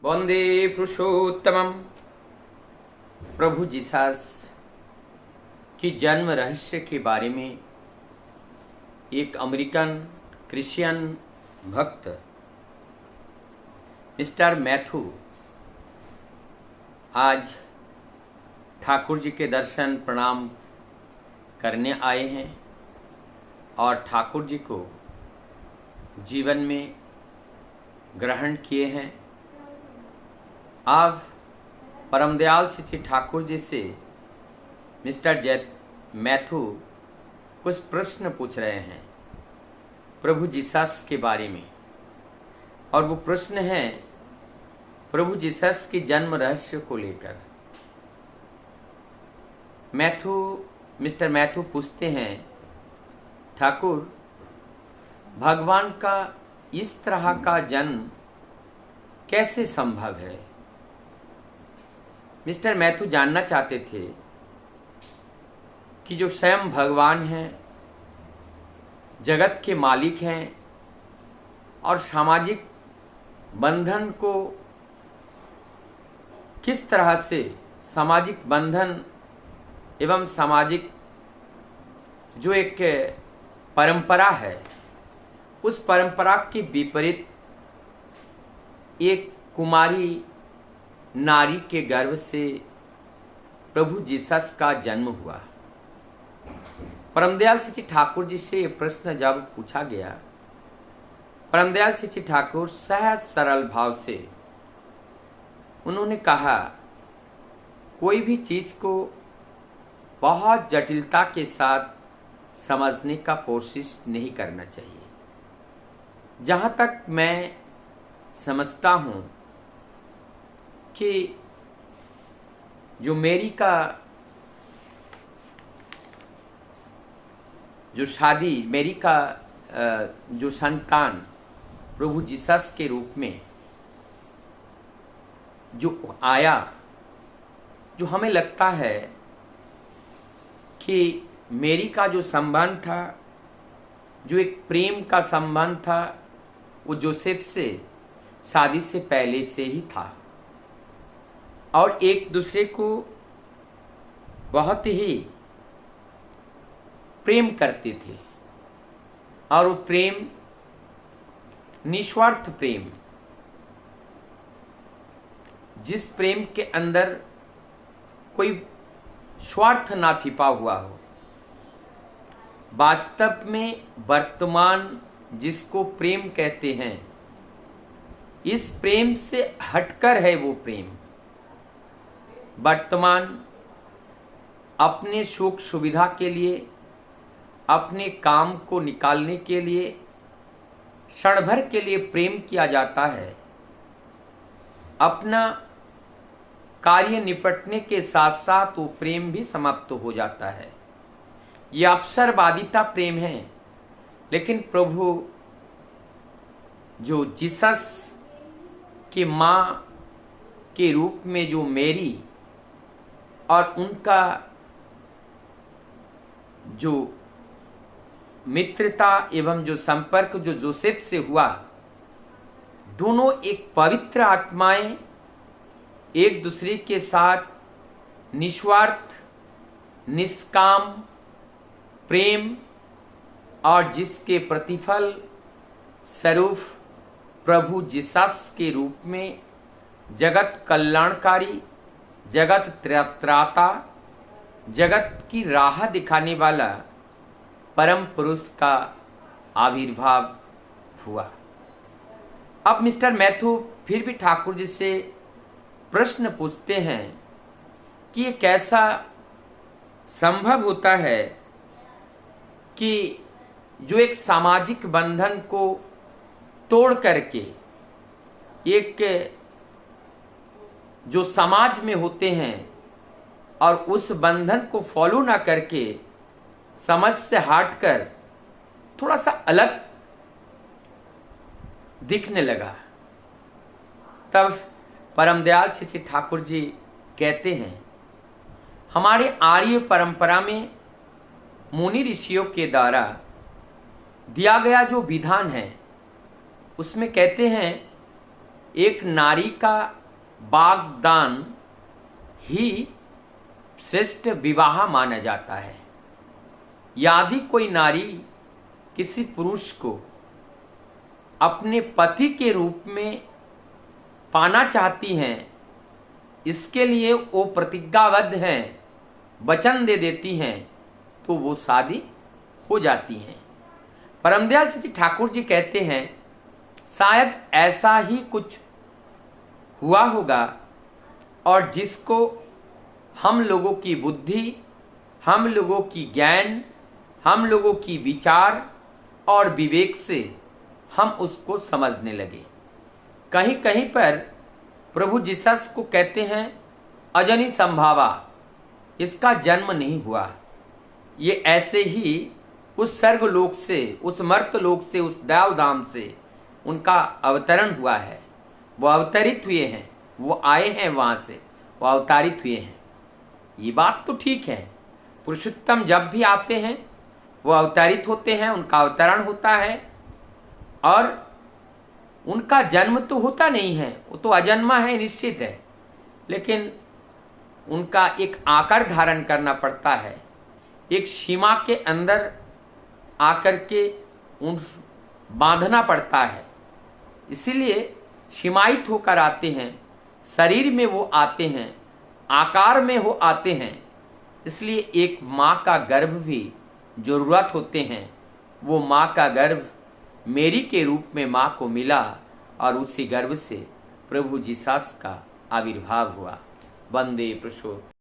वंदे पुरुषोत्तमम। प्रभु Jesus की जन्म रहस्य के बारे में एक अमेरिकन क्रिश्चियन भक्त मिस्टर मैथ्यू आज ठाकुर जी के दर्शन प्रणाम करने आए हैं और ठाकुर जी को जीवन में ग्रहण किए हैं। आप परम दयाल श्री ठाकुर जी से मिस्टर मैथ्यू कुछ प्रश्न पूछ रहे हैं प्रभु जीसस के बारे में, और वो प्रश्न है प्रभु जीसस के जन्म रहस्य को लेकर। मिस्टर मैथ्यू पूछते हैं, ठाकुर, भगवान का इस तरह का जन्म कैसे संभव है? मिस्टर मैथ्यू जानना चाहते थे कि जो स्वयं भगवान हैं, जगत के मालिक हैं और सामाजिक बंधन को किस तरह से सामाजिक बंधन एवं सामाजिक जो एक परंपरा है, उस परंपरा के विपरीत एक कुमारी नारी के गर्भ से प्रभु जीसस का जन्म हुआ। परमदयाल श्री ठाकुर जी से ये प्रश्न जब पूछा गया, परमदयाल श्री ठाकुर सहज सरल भाव से उन्होंने कहा, कोई भी चीज को बहुत जटिलता के साथ समझने का कोशिश नहीं करना चाहिए। जहाँ तक मैं समझता हूँ कि जो मेरी का जो शादी, मेरी का जो संतान प्रभु जीसस के रूप में जो आया, जो हमें लगता है कि मेरी का जो संबंध था, जो एक प्रेम का संबंध था, वो जोसेफ से शादी से पहले से ही था और एक दूसरे को बहुत ही प्रेम करते थे। और वो प्रेम निस्वार्थ प्रेम, जिस प्रेम के अंदर कोई स्वार्थ ना छिपा हुआ हो, वास्तव में वर्तमान जिसको प्रेम कहते हैं, इस प्रेम से हटकर है वो प्रेम। वर्तमान अपने सुख सुविधा के लिए, अपने काम को निकालने के लिए, क्षण भर के लिए प्रेम किया जाता है। अपना कार्य निपटने के साथ साथ वो प्रेम भी समाप्त हो जाता है। ये अवसरवादिता प्रेम है। लेकिन प्रभु जो जीसस की माँ के रूप में जो मेरी और उनका जो मित्रता एवं जो संपर्क जो जोसेफ से हुआ, दोनों एक पवित्र आत्माएं एक दूसरे के साथ निस्वार्थ निष्काम प्रेम और जिसके प्रतिफल स्वरूप प्रभु जीसस के रूप में जगत कल्याणकारी, जगत त्राता, जगत की राह दिखाने वाला परम पुरुष का आविर्भाव हुआ। अब मिस्टर मैथ्यू फिर भी ठाकुर जी से प्रश्न पूछते हैं कि ये कैसा संभव होता है कि जो एक सामाजिक बंधन को तोड़ करके, एक जो समाज में होते हैं और उस बंधन को फॉलो ना करके समझ से हटकर थोड़ा सा अलग दिखने लगा, तब परमदयाल श्री ठाकुर जी कहते हैं, हमारे आर्य परंपरा में मुनि ऋषियों के द्वारा दिया गया जो विधान है, उसमें कहते हैं एक नारी का वागदान ही श्रेष्ठ विवाह माना जाता है। यदि कोई नारी किसी पुरुष को अपने पति के रूप में पाना चाहती हैं, इसके लिए वो प्रतिज्ञाबद्ध हैं, वचन दे देती हैं, तो वो शादी हो जाती हैं। परमदयाल श्री ठाकुर जी कहते हैं शायद ऐसा ही कुछ हुआ होगा, और जिसको हम लोगों की बुद्धि, हम लोगों की ज्ञान, हम लोगों की विचार और विवेक से हम उसको समझने लगे। कहीं कहीं पर प्रभु जीसस को कहते हैं अजनी संभावा, इसका जन्म नहीं हुआ, ये ऐसे ही उस स्वर्गलोक से, उस मर्तलोक से, उस देवधाम से उनका अवतरण हुआ है। वो अवतरित हुए हैं, वो आए हैं वहाँ से, वो अवतारित हुए हैं। ये बात तो ठीक है, पुरुषोत्तम जब भी आते हैं वो अवतरित होते हैं, उनका अवतरण होता है, और उनका जन्म तो होता नहीं है, वो तो अजन्मा है, निश्चित है, लेकिन उनका एक आकार धारण करना पड़ता है, एक सीमा के अंदर आकर के उन बांधना पड़ता है। इसीलिए सीमायित होकर आते हैं, शरीर में वो आते हैं, आकार में वो आते हैं। इसलिए एक माँ का गर्भ भी जरूरत होते हैं। वो माँ का गर्भ मेरी के रूप में माँ को मिला, और उसी गर्भ से प्रभु जीसस का आविर्भाव हुआ। वंदे पुरुषोत्तम।